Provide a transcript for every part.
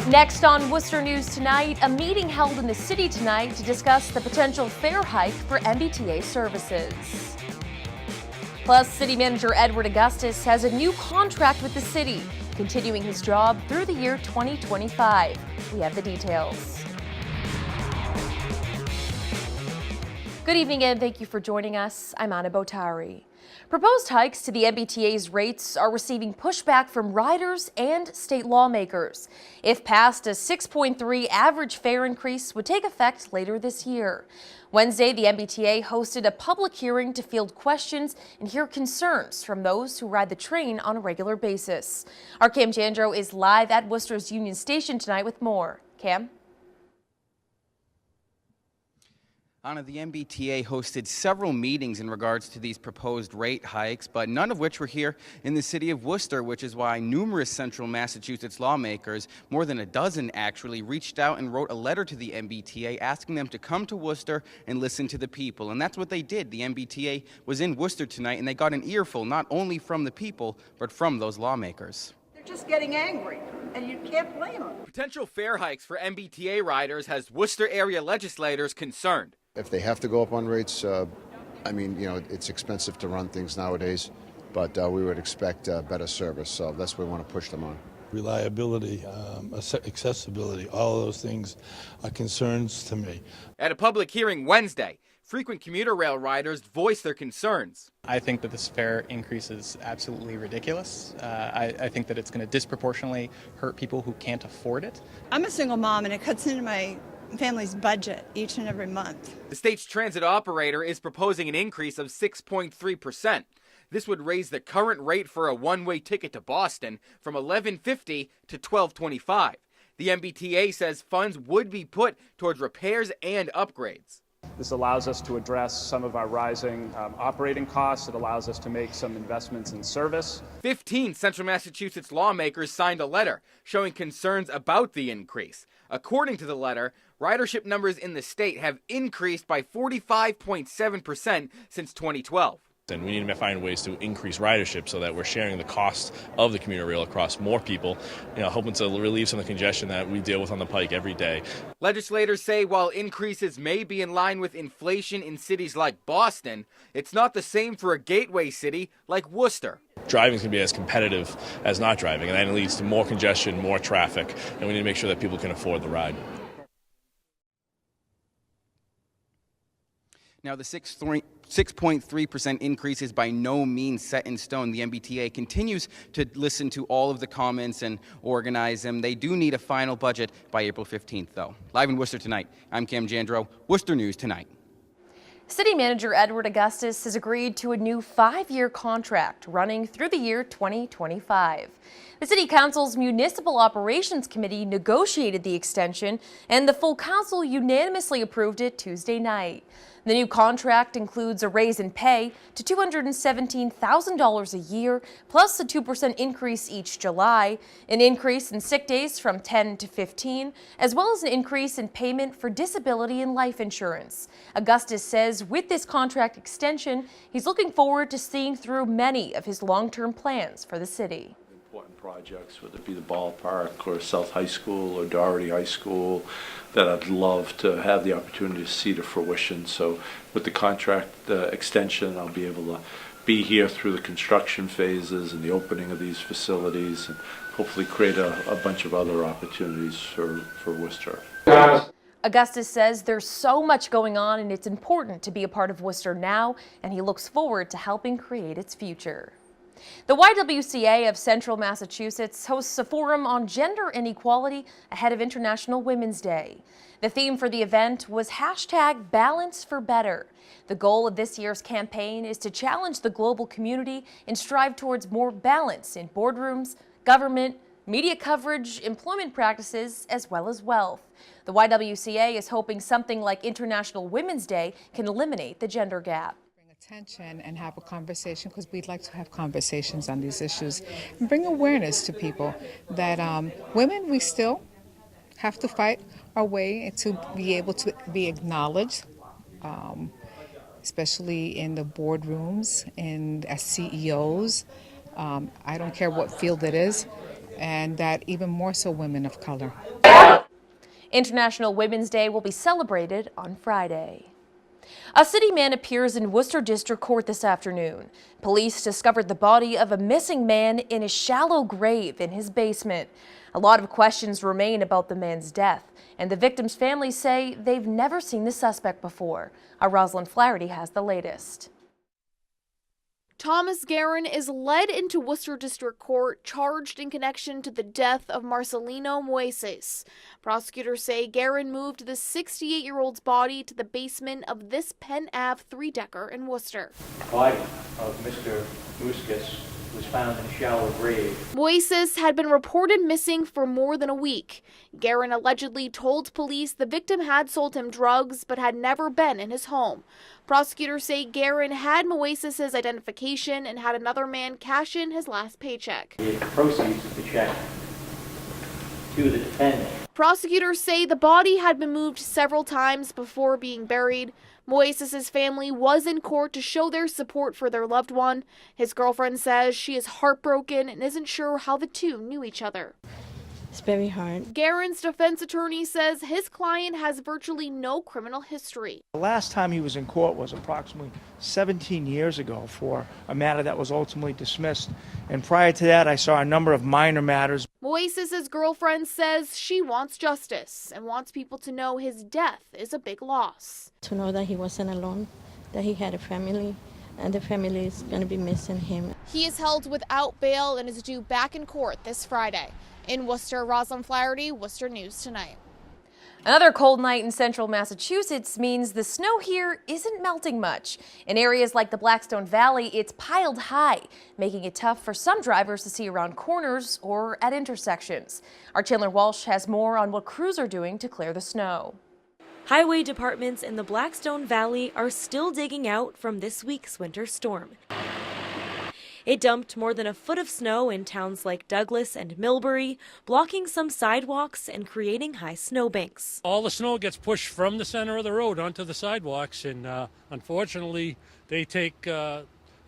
Next on Worcester News Tonight, a meeting held in the city tonight to discuss the potential fare hike for MBTA services. Plus, City Manager Edward Augustus has a new contract with the city, continuing his job through the year 2025. We have the details. Good evening and thank you for joining us. I'm Anna Botari. Proposed hikes to the MBTA's rates are receiving pushback from riders and state lawmakers. If passed, a 6.3 average fare increase would take effect later this year. Wednesday, the MBTA hosted a public hearing to field questions and hear concerns from those who ride the train on a regular basis. Our Cam Jandro is live at Worcester's Union Station tonight with more. Cam? Anna, the MBTA hosted several meetings in regards to these proposed rate hikes, but none of which were here in the city of Worcester, which is why numerous central Massachusetts lawmakers, more than a dozen actually, reached out and wrote a letter to the MBTA asking them to come to Worcester and listen to the people. And that's what they did. The MBTA was in Worcester tonight, and they got an earful not only from the people, but from those lawmakers. They're just getting angry, and you can't blame them. Potential fare hikes for MBTA riders has Worcester area legislators concerned. If they have to go up on rates, it's expensive to run things nowadays, but we would expect better service, so that's what we want to push them on. Reliability, accessibility, all of those things are concerns to me. At a public hearing Wednesday, frequent commuter rail riders voiced their concerns. I think that this fare increase is absolutely ridiculous. I think that it's going to disproportionately hurt people who can't afford it. I'm a single mom, and it cuts into my family's budget each and every month. The state's transit operator is proposing an increase of 6.3%. This would raise the current rate for a one-way ticket to Boston from $11.50 to $12.25. The MBTA says funds would be put towards repairs and upgrades. This allows us to address some of our rising operating costs. It allows us to make some investments in service. 15 Central Massachusetts lawmakers signed a letter showing concerns about the increase. According to the letter, ridership numbers in the state have increased by 45.7% since 2012. And we need to find ways to increase ridership so that we're sharing the cost of the commuter rail across more people, hoping to relieve some of the congestion that we deal with on the Pike every day. Legislators say while increases may be in line with inflation in cities like Boston, it's not the same for a gateway city like Worcester. Driving can be as competitive as not driving, and that leads to more congestion, more traffic, and we need to make sure that people can afford the ride. Now, the 6.3% increase is by no means set in stone. The MBTA continues to listen to all of the comments and organize them. They do need a final budget by April 15th, though. Live in Worcester tonight, I'm Cam Jandro, Worcester News Tonight. City Manager Edward Augustus has agreed to a new 5-year contract running through the year 2025. The City Council's Municipal Operations Committee negotiated the extension, and the full council unanimously approved it Tuesday night. The new contract includes a raise in pay to $217,000 a year, plus a 2% increase each July, an increase in sick days from 10 to 15, as well as an increase in payment for disability and life insurance. Augustus says with this contract extension, he's looking forward to seeing through many of his long-term plans for the city. Important projects, whether it be the ballpark or South High School or Doherty High School, that I'd love to have the opportunity to see to fruition. So with the contract extension, I'll be able to be here through the construction phases and the opening of these facilities, and hopefully create a bunch of other opportunities for Worcester. Augustus says there's so much going on and it's important to be a part of Worcester now, and he looks forward to helping create its future. The YWCA of Central Massachusetts hosts a forum on gender inequality ahead of International Women's Day. The theme for the event was #BalanceForBetter. The goal of this year's campaign is to challenge the global community and strive towards more balance in boardrooms, government, media coverage, employment practices, as well as wealth. The YWCA is hoping something like International Women's Day can eliminate the gender gap. Attention and have a conversation, because we'd like to have conversations on these issues and bring awareness to people that women, we still have to fight our way to be able to be acknowledged, especially in the boardrooms and as CEOs. I don't care what field it is, and that even more so women of color. International Women's Day will be celebrated on Friday. A city man appears in Worcester District Court this afternoon. Police discovered the body of a missing man in a shallow grave in his basement. A lot of questions remain about the man's death, and the victim's family say they've never seen the suspect before. Our Rosalind Flaherty has the latest. Thomas Guerin is led into Worcester District Court charged in connection to the death of Marcelino Moises. Prosecutors say Guerin moved the 68-year-old's body to the basement of this Penn Ave three-decker in Worcester. The body of Mr. Augustus was found in a shallow grave. Moises had been reported missing for more than a week. Guerin allegedly told police the victim had sold him drugs but had never been in his home. Prosecutors say Guerin had Moises' identification and had another man cash in his last paycheck. The proceeds of the check to the defendant. Prosecutors say the body had been moved several times before being buried. Moises' family was in court to show their support for their loved one. His girlfriend says she is heartbroken and isn't sure how the two knew each other. It's very hard. Guerin's defense attorney says his client has virtually no criminal history. The last time he was in court was approximately 17 years ago for a matter that was ultimately dismissed. And prior to that, I saw a number of minor matters. Moises' girlfriend says she wants justice and wants people to know his death is a big loss. To know that he wasn't alone, that he had a family, and the family is going to be missing him. He is held without bail and is due back in court this Friday. In Worcester, Rosalind Flaherty, Worcester News Tonight. Another cold night in central Massachusetts means the snow here isn't melting much. In areas like the Blackstone Valley, it's piled high, making it tough for some drivers to see around corners or at intersections. Our Chandler Walsh has more on what crews are doing to clear the snow. Highway departments in the Blackstone Valley are still digging out from this week's winter storm. It dumped more than a foot of snow in towns like Douglas and Millbury, blocking some sidewalks and creating high snowbanks. All the snow gets pushed from the center of the road onto the sidewalks, and unfortunately, they take a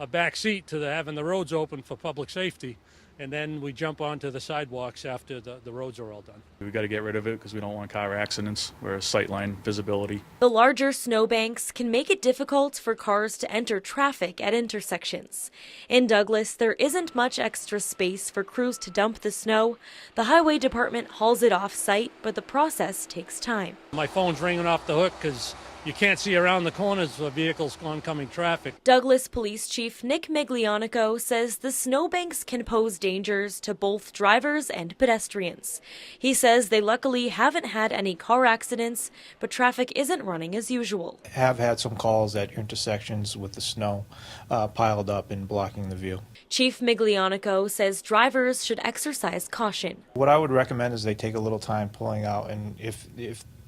back seat to having the roads open for public safety. And then we jump onto the sidewalks after the roads are all done. We've got to get rid of it because we don't want car accidents or sightline visibility. The larger snowbanks can make it difficult for cars to enter traffic at intersections. In Douglas, there isn't much extra space for crews to dump the snow. The highway department hauls it off-site, but the process takes time. My phone's ringing off the hook because you can't see around the corners for vehicles oncoming traffic. Douglas Police Chief Nick Miglianico says the snowbanks can pose dangers to both drivers and pedestrians. He says they luckily haven't had any car accidents, but traffic isn't running as usual. Have had some calls at intersections with the snow piled up and blocking the view. Chief Miglianico says drivers should exercise caution. What I would recommend is they take a little time pulling out, and if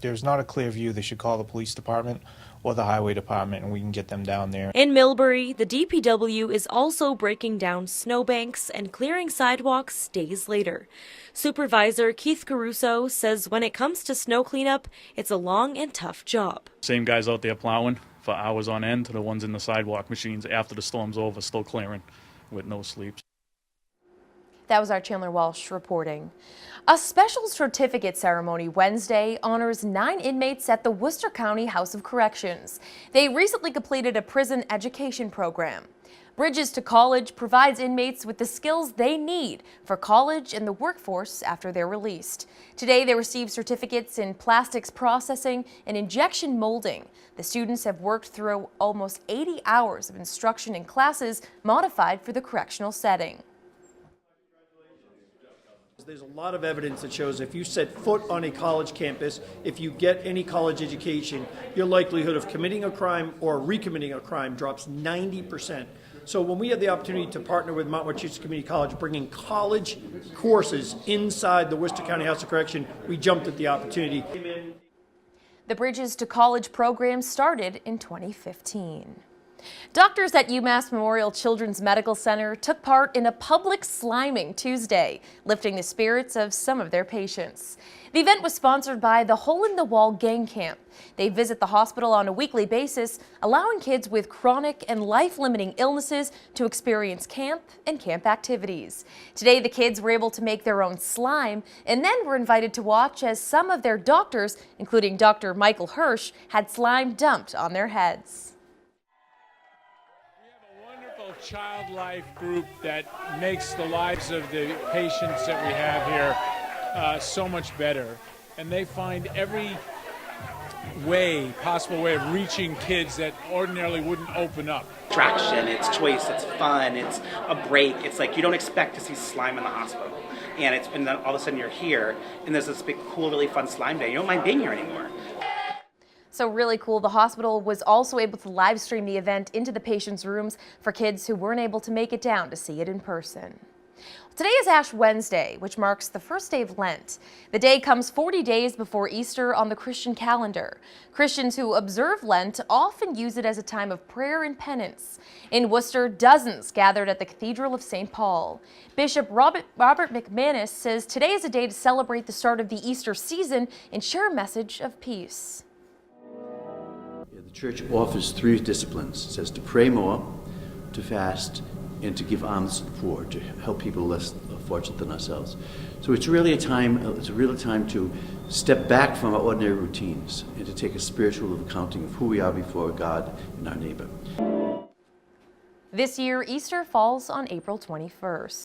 there's not a clear view, they should call the police department or the highway department, and we can get them down there. In Millbury, the DPW is also breaking down snowbanks and clearing sidewalks days later. Supervisor Keith Caruso says when it comes to snow cleanup, it's a long and tough job. Same guys out there plowing for hours on end to the ones in the sidewalk machines after the storm's over, still clearing with no sleep. That was our Chandler Walsh reporting. A special certificate ceremony Wednesday honors 9 inmates at the Worcester County House of Corrections. They recently completed a prison education program. Bridges to College provides inmates with the skills they need for college and the workforce after they're released. Today they received certificates in plastics processing and injection molding. The students have worked through almost 80 hours of instruction in classes modified for the correctional setting. There's a lot of evidence that shows if you set foot on a college campus, if you get any college education, your likelihood of committing a crime or recommitting a crime drops 90%. So when we had the opportunity to partner with Mount Wachusett Community College, bringing college courses inside the Worcester County House of Correction, we jumped at the opportunity. The Bridges to College program started in 2015. Doctors at UMass Memorial Children's Medical Center took part in a public sliming Tuesday, lifting the spirits of some of their patients. The event was sponsored by the Hole in the Wall Gang Camp. They visit the hospital on a weekly basis, allowing kids with chronic and life-limiting illnesses to experience camp and camp activities. Today, the kids were able to make their own slime and then were invited to watch as some of their doctors, including Dr. Michael Hirsch, had slime dumped on their heads. Child life group that makes the lives of the patients that we have here so much better, and they find every possible way of reaching kids that ordinarily wouldn't open up. Traction, it's choice, it's fun, it's a break. It's like you don't expect to see slime in the hospital, and then all of a sudden you're here and there's this big cool really fun slime day. You don't mind being here anymore. So really cool, the hospital was also able to live stream the event into the patients' rooms for kids who weren't able to make it down to see it in person. Today is Ash Wednesday, which marks the first day of Lent. The day comes 40 days before Easter on the Christian calendar. Christians who observe Lent often use it as a time of prayer and penance. In Worcester, dozens gathered at the Cathedral of St. Paul. Bishop Robert McManus says today is a day to celebrate the start of the Easter season and share a message of peace. The church offers 3 disciplines. It says to pray more, to fast, and to give alms to the poor, to help people less fortunate than ourselves. So it's really a time to step back from our ordinary routines and to take a spiritual accounting of who we are before God and our neighbor. This year, Easter falls on April 21st.